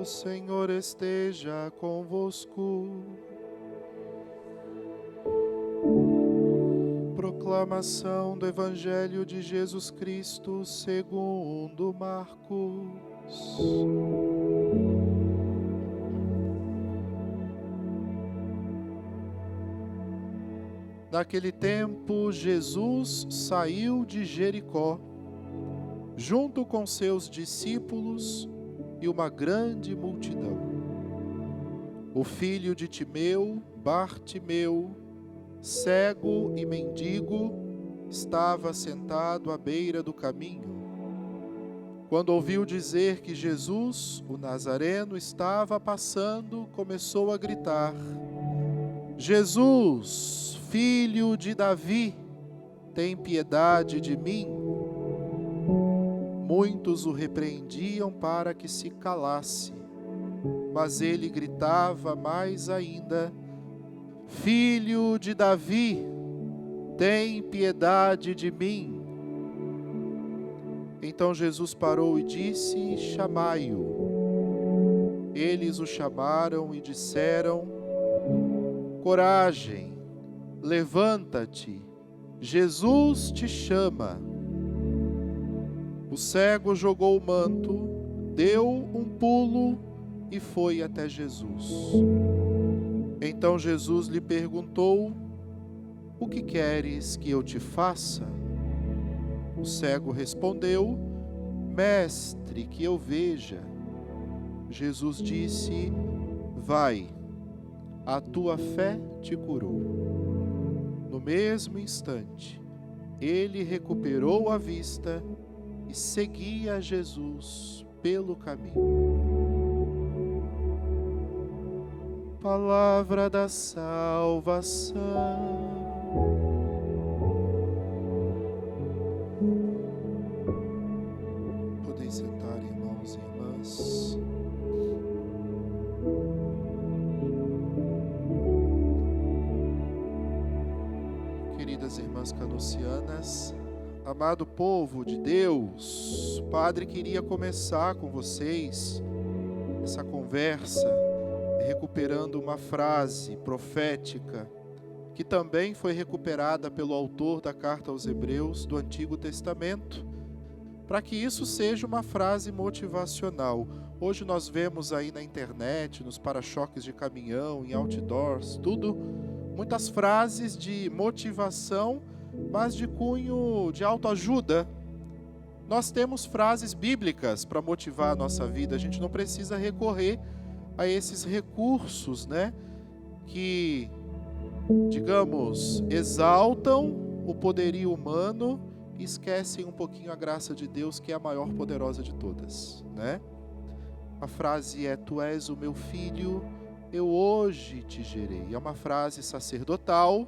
O Senhor esteja convosco. Proclamação do Evangelho de Jesus Cristo segundo Marcos. Naquele tempo, Jesus saiu de Jericó, junto com seus discípulos e uma grande multidão. O filho de Timeu, Bartimeu, cego e mendigo, estava sentado à beira do caminho. Quando ouviu dizer que Jesus, o Nazareno, estava passando, começou a gritar: Jesus, filho de Davi, tem piedade de mim. Muitos o repreendiam para que se calasse, mas ele gritava mais ainda: Filho de Davi, tem piedade de mim. Então Jesus parou e disse: chamai-o. Eles o chamaram e disseram: Coragem, levanta-te, Jesus te chama. O cego jogou o manto, deu um pulo e foi até Jesus. Então Jesus lhe perguntou: O que queres que eu te faça? O cego respondeu: Mestre, que eu veja. Jesus disse: Vai, a tua fé te curou. No mesmo instante, ele recuperou a vista e seguia Jesus pelo caminho. Palavra da salvação. Podem sentar, irmãos e irmãs. Queridas irmãs canossianas, amado povo de Deus, o Padre queria começar com vocês essa conversa recuperando uma frase profética que também foi recuperada pelo autor da Carta aos Hebreus do Antigo Testamento, para que isso seja uma frase motivacional. Hoje nós vemos aí na internet, nos para-choques de caminhão, em outdoors, tudo, muitas frases de motivação, mas de cunho de autoajuda. Nós temos frases bíblicas para motivar a nossa vida, a gente não precisa recorrer a esses recursos, que, digamos, exaltam o poderio humano e esquecem um pouquinho a graça de Deus, que é a maior poderosa de todas, A frase é: Tu és o meu filho, eu hoje te gerei. É uma frase sacerdotal.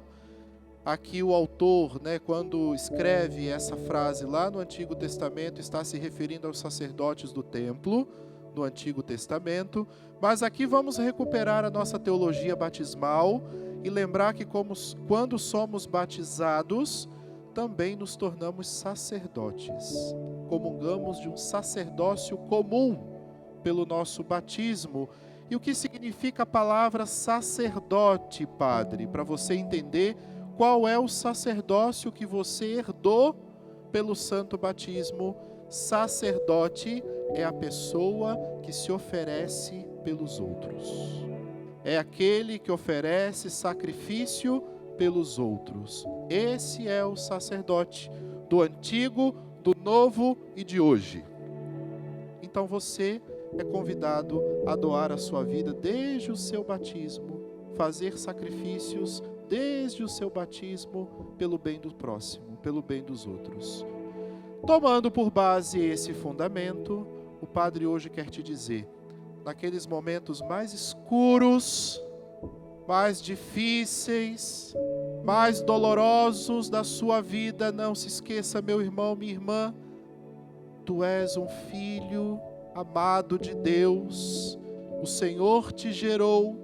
Aqui o autor, quando escreve essa frase lá no Antigo Testamento, está se referindo aos sacerdotes do templo, no Antigo Testamento, mas aqui vamos recuperar a nossa teologia batismal e lembrar que quando somos batizados, também nos tornamos sacerdotes. Comungamos de um sacerdócio comum pelo nosso batismo. E o que significa a palavra sacerdote, Padre? Para você entender qual é o sacerdócio que você herdou pelo santo batismo. Sacerdote é a pessoa que se oferece pelos outros. É aquele que oferece sacrifício pelos outros. Esse é o sacerdote do Antigo, do Novo e de hoje. Então você é convidado a doar a sua vida desde o seu batismo, fazer sacrifícios desde o seu batismo pelo bem do próximo, pelo bem dos outros. Tomando por base esse fundamento, o Padre hoje quer te dizer: naqueles momentos mais escuros, mais difíceis, mais dolorosos da sua vida, não se esqueça, meu irmão, minha irmã, tu és um filho amado de Deus, o Senhor te gerou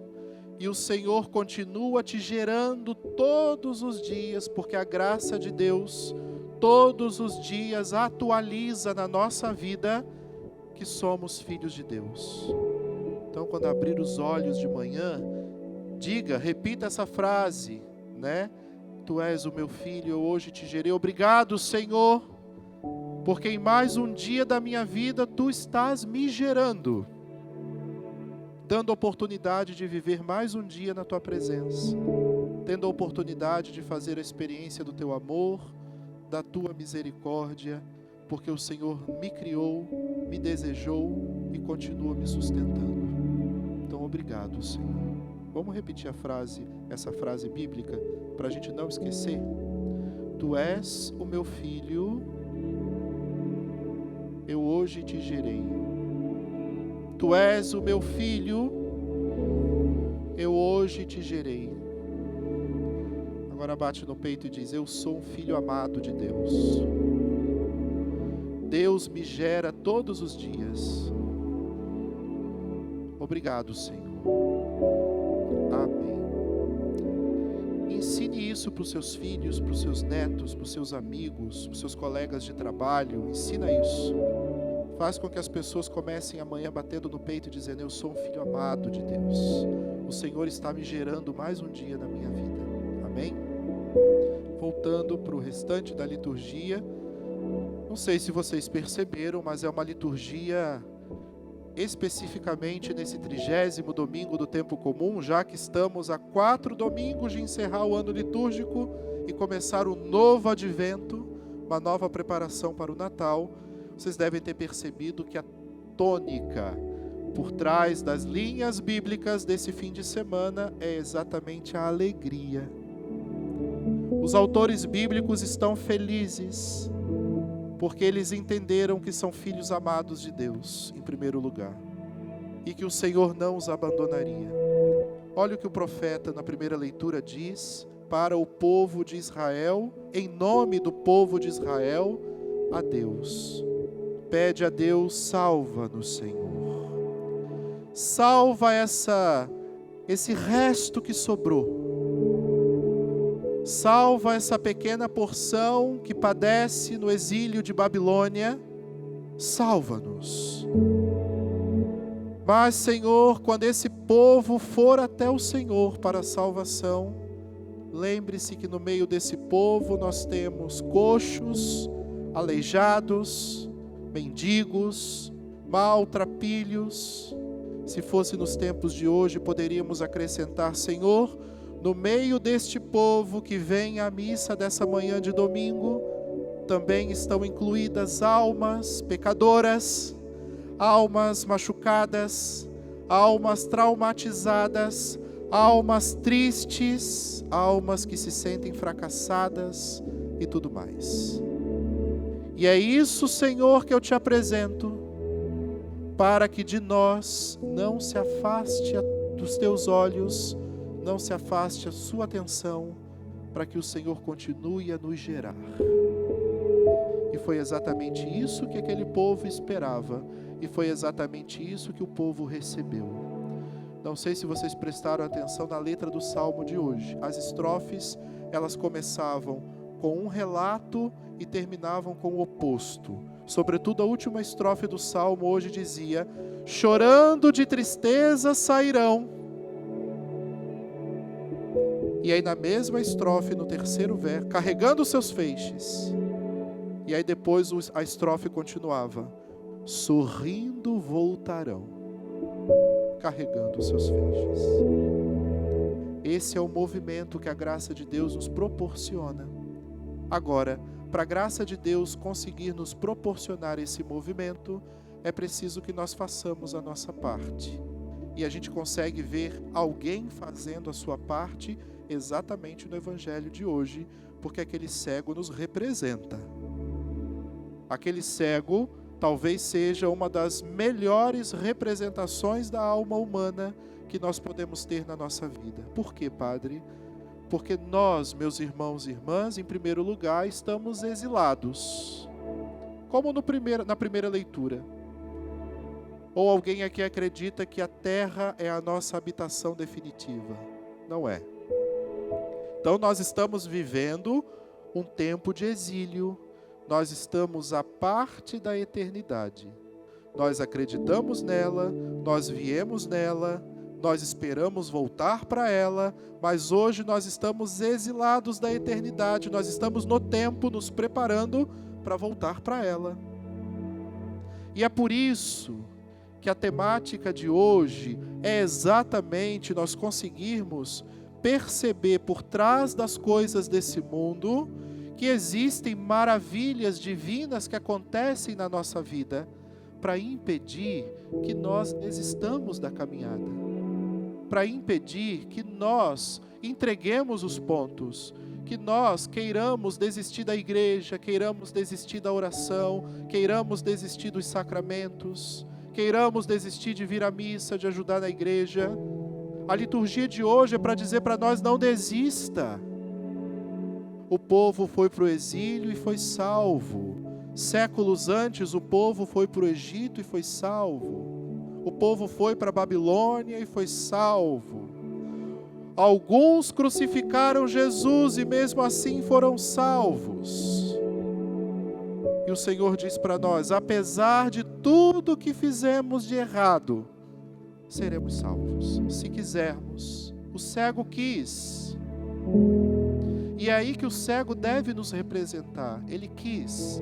e o Senhor continua te gerando todos os dias, porque a graça de Deus todos os dias atualiza na nossa vida que somos filhos de Deus. Então, quando abrir os olhos de manhã, repita essa frase, né? Tu és o meu filho, eu hoje te gerei. Obrigado, Senhor, porque em mais um dia da minha vida tu estás me gerando, dando a oportunidade de viver mais um dia na tua presença, tendo a oportunidade de fazer a experiência do teu amor, da tua misericórdia, porque o Senhor me criou, me desejou e continua me sustentando. Então, obrigado, Senhor. Vamos repetir essa frase bíblica, para a gente não esquecer? Tu és o meu filho, eu hoje te gerei. Tu és o meu filho, eu hoje te gerei. Agora bate no peito e diz: eu sou um filho amado de Deus. Deus me gera todos os dias. Obrigado, Senhor. Amém. Ensine isso para os seus filhos, para os seus netos, para os seus amigos, para os seus colegas de trabalho. Ensina isso. Faz com que as pessoas comecem amanhã batendo no peito e dizendo: eu sou um filho amado de Deus. O Senhor está me gerando mais um dia na minha vida. Amém? Voltando para o restante da liturgia. Não sei se vocês perceberam, mas é uma liturgia especificamente nesse 30º domingo do tempo comum, já que estamos a 4 domingos de encerrar o ano litúrgico e começar um novo advento, uma nova preparação para o Natal. Vocês devem ter percebido que a tônica por trás das linhas bíblicas desse fim de semana é exatamente a alegria. Os autores bíblicos estão felizes, porque eles entenderam que são filhos amados de Deus, em primeiro lugar, e que o Senhor não os abandonaria. Olha o que o profeta, na primeira leitura, diz para o povo de Israel, em nome do povo de Israel, a Deus. Pede a Deus: salva-nos, Senhor. Salva esse resto que sobrou. Salva essa pequena porção que padece no exílio de Babilônia. Salva-nos. Mas, Senhor, quando esse povo for até o Senhor para a salvação, lembre-se que no meio desse povo nós temos coxos, aleijados, mendigos, maltrapilhos. Se fosse nos tempos de hoje, poderíamos acrescentar: Senhor, no meio deste povo que vem à missa dessa manhã de domingo, também estão incluídas almas pecadoras, almas machucadas, almas traumatizadas, almas tristes, almas que se sentem fracassadas e tudo mais. E é isso, Senhor, que eu te apresento, para que de nós não se afaste dos teus olhos, não se afaste a sua atenção, para que o Senhor continue a nos gerar. E foi exatamente isso que aquele povo esperava, e foi exatamente isso que o povo recebeu. Não sei se vocês prestaram atenção na letra do Salmo de hoje. As estrofes, elas começavam com um relato e terminavam com o oposto. Sobretudo a última estrofe do Salmo hoje dizia: chorando de tristeza sairão. E aí na mesma estrofe, no terceiro verso, carregando os seus feixes. E aí depois a estrofe continuava: sorrindo voltarão, carregando os seus feixes. Esse é o movimento que a graça de Deus nos proporciona. Agora, para a graça de Deus conseguir nos proporcionar esse movimento, é preciso que nós façamos a nossa parte. E a gente consegue ver alguém fazendo a sua parte exatamente no Evangelho de hoje, porque aquele cego nos representa. Aquele cego talvez seja uma das melhores representações da alma humana que nós podemos ter na nossa vida. Por quê, Padre? Porque nós, meus irmãos e irmãs, em primeiro lugar, estamos exilados. Como na primeira leitura. Ou alguém aqui acredita que a terra é a nossa habitação definitiva? Não é. Então nós estamos vivendo um tempo de exílio. Nós estamos à parte da eternidade. Nós acreditamos nela, nós viemos nela, nós esperamos voltar para ela, mas hoje nós estamos exilados da eternidade, nós estamos no tempo nos preparando para voltar para ela. E é por isso que a temática de hoje é exatamente nós conseguirmos perceber por trás das coisas desse mundo que existem maravilhas divinas que acontecem na nossa vida para impedir que nós desistamos da caminhada, para impedir que nós entreguemos os pontos, que nós queiramos desistir da igreja, queiramos desistir da oração, queiramos desistir dos sacramentos, queiramos desistir de vir à missa, de ajudar na igreja. A liturgia de hoje é para dizer para nós: não desista. O povo foi para o exílio e foi salvo. Séculos antes o povo foi para o Egito e foi salvo. O povo foi para a Babilônia e foi salvo. Alguns crucificaram Jesus e mesmo assim foram salvos. E o Senhor diz para nós: apesar de tudo que fizemos de errado, seremos salvos, se quisermos. O cego quis. E é aí que o cego deve nos representar. Ele quis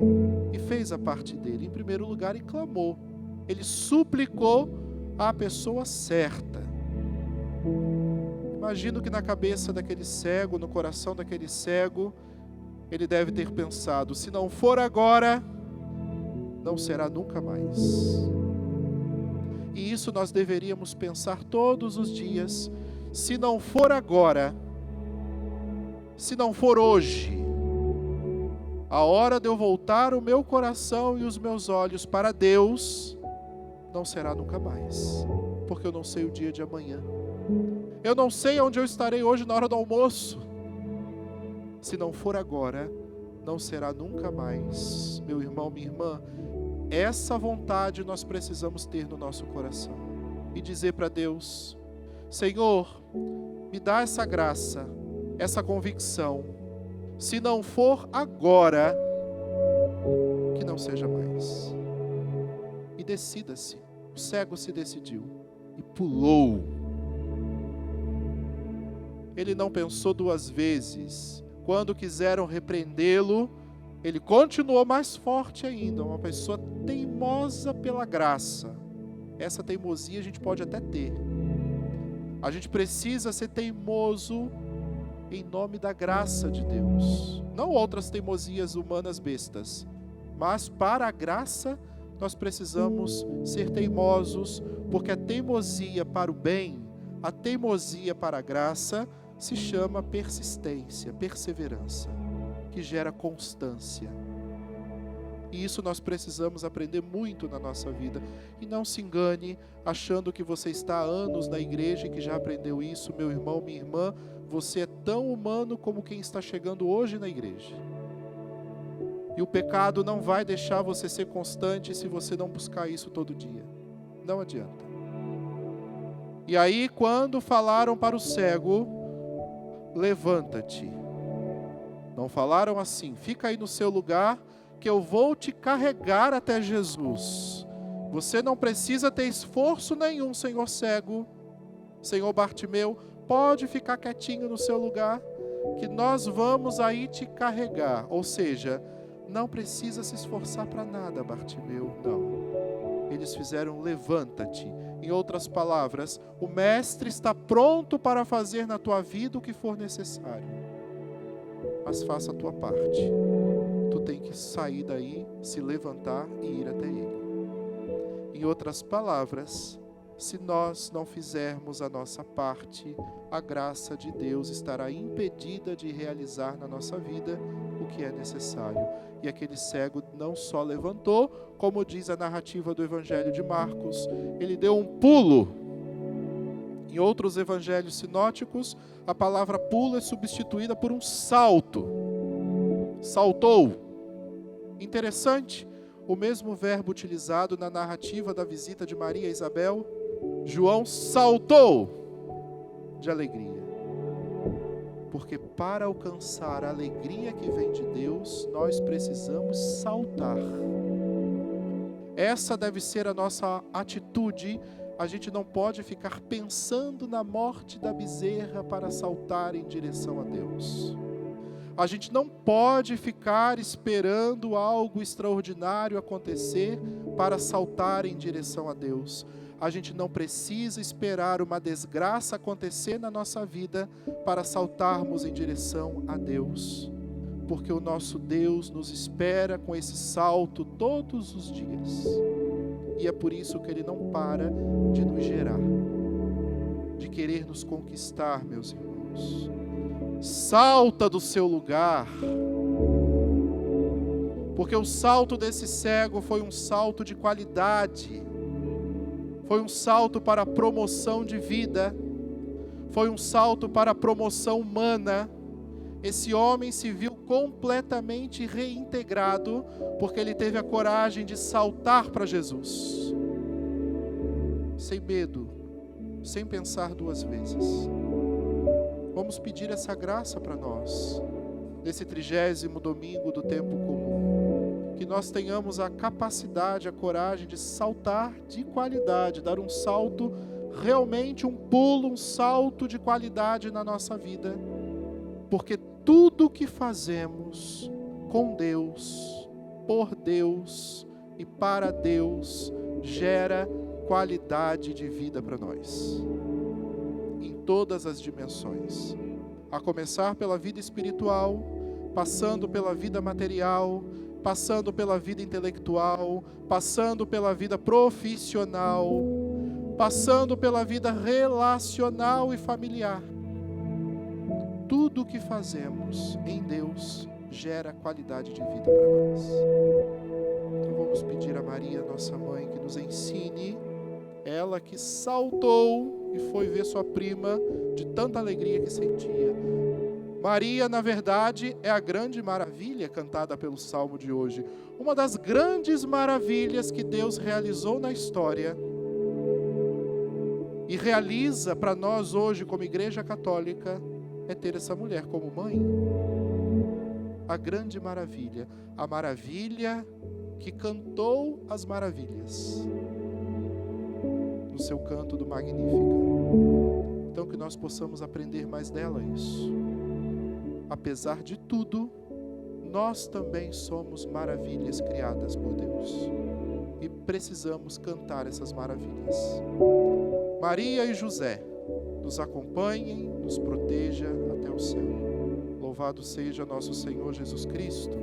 e fez a parte dele. Em primeiro lugar, ele clamou. Ele suplicou à pessoa certa. Imagino que na cabeça daquele cego, no coração daquele cego, ele deve ter pensado: se não for agora, não será nunca mais. E isso nós deveríamos pensar todos os dias. Se não for agora, se não for hoje, a hora de eu voltar o meu coração e os meus olhos para Deus, não será nunca mais, porque eu não sei o dia de amanhã. Eu não sei onde eu estarei hoje na hora do almoço. Se não for agora, não será nunca mais. Meu irmão, minha irmã, essa vontade nós precisamos ter no nosso coração. E dizer para Deus: Senhor, me dá essa graça, essa convicção. Se não for agora, que não seja mais. E decida-se. O cego se decidiu e pulou. Ele não pensou duas vezes. Quando quiseram repreendê-lo, ele continuou mais forte ainda. Uma pessoa teimosa pela graça. Essa teimosia a gente pode até ter. A gente precisa ser teimoso em nome da graça de Deus. Não outras teimosias humanas bestas. Mas para a graça, nós precisamos ser teimosos, porque a teimosia para o bem, a teimosia para a graça, se chama persistência, perseverança, que gera constância. E isso nós precisamos aprender muito na nossa vida. E não se engane achando que você está há anos na igreja e que já aprendeu isso. Meu irmão, minha irmã, você é tão humano como quem está chegando hoje na igreja. E o pecado não vai deixar você ser constante se você não buscar isso todo dia. Não adianta. E aí, quando falaram para o cego: levanta-te. Não falaram assim: fica aí no seu lugar que eu vou te carregar até Jesus. Você não precisa ter esforço nenhum, senhor cego, senhor Bartimeu, pode ficar quietinho no seu lugar, que nós vamos aí te carregar. Ou seja, não precisa se esforçar para nada, Bartimeu, não. Eles fizeram levanta-te. Em outras palavras, o mestre está pronto para fazer na tua vida o que for necessário. Mas faça a tua parte. Tu tem que sair daí, se levantar e ir até ele. Em outras palavras, se nós não fizermos a nossa parte, a graça de Deus estará impedida de realizar na nossa vida o que é necessário. E aquele cego não só levantou, como diz a narrativa do Evangelho de Marcos, ele deu um pulo. Em outros evangelhos sinóticos, a palavra pulo é substituída por um salto. Saltou. Interessante, o mesmo verbo utilizado na narrativa da visita de Maria a Isabel. João saltou de alegria. Porque para alcançar a alegria que vem de Deus, nós precisamos saltar. Essa deve ser a nossa atitude. A gente não pode ficar pensando na morte da bezerra para saltar em direção a Deus. A gente não pode ficar esperando algo extraordinário acontecer para saltar em direção a Deus. A gente não precisa esperar uma desgraça acontecer na nossa vida para saltarmos em direção a Deus. Porque o nosso Deus nos espera com esse salto todos os dias. E é por isso que Ele não para de nos gerar, de querer nos conquistar, meus irmãos. Salta do seu lugar, porque o salto desse cego foi um salto de qualidade, foi um salto para a promoção de vida, foi um salto para a promoção humana. Esse homem se viu completamente reintegrado, porque ele teve a coragem de saltar para Jesus, sem medo, sem pensar duas vezes. Vamos pedir essa graça para nós, nesse 30º domingo do tempo comum, que nós tenhamos a capacidade, a coragem de saltar de qualidade, dar um salto, realmente um pulo, um salto de qualidade na nossa vida, porque tudo que fazemos com Deus, por Deus e para Deus, gera qualidade de vida para nós. Em todas as dimensões. A começar pela vida espiritual, passando pela vida material, passando pela vida intelectual, passando pela vida profissional, passando pela vida relacional e familiar. Tudo o que fazemos em Deus gera qualidade de vida para nós. Então vamos pedir a Maria, nossa mãe, que nos ensine, ela que saltou e foi ver sua prima de tanta alegria que sentia. Maria, na verdade, é a grande maravilha cantada pelo Salmo de hoje. Uma das grandes maravilhas que Deus realizou na história e realiza para nós hoje como Igreja Católica é ter essa mulher como mãe. A grande maravilha, a maravilha que cantou as maravilhas no seu canto do Magnífica. Então que nós possamos aprender mais dela isso. Apesar de tudo, nós também somos maravilhas criadas por Deus e precisamos cantar essas maravilhas. Maria e José, nos acompanhem, nos proteja até o céu. Louvado seja nosso Senhor Jesus Cristo.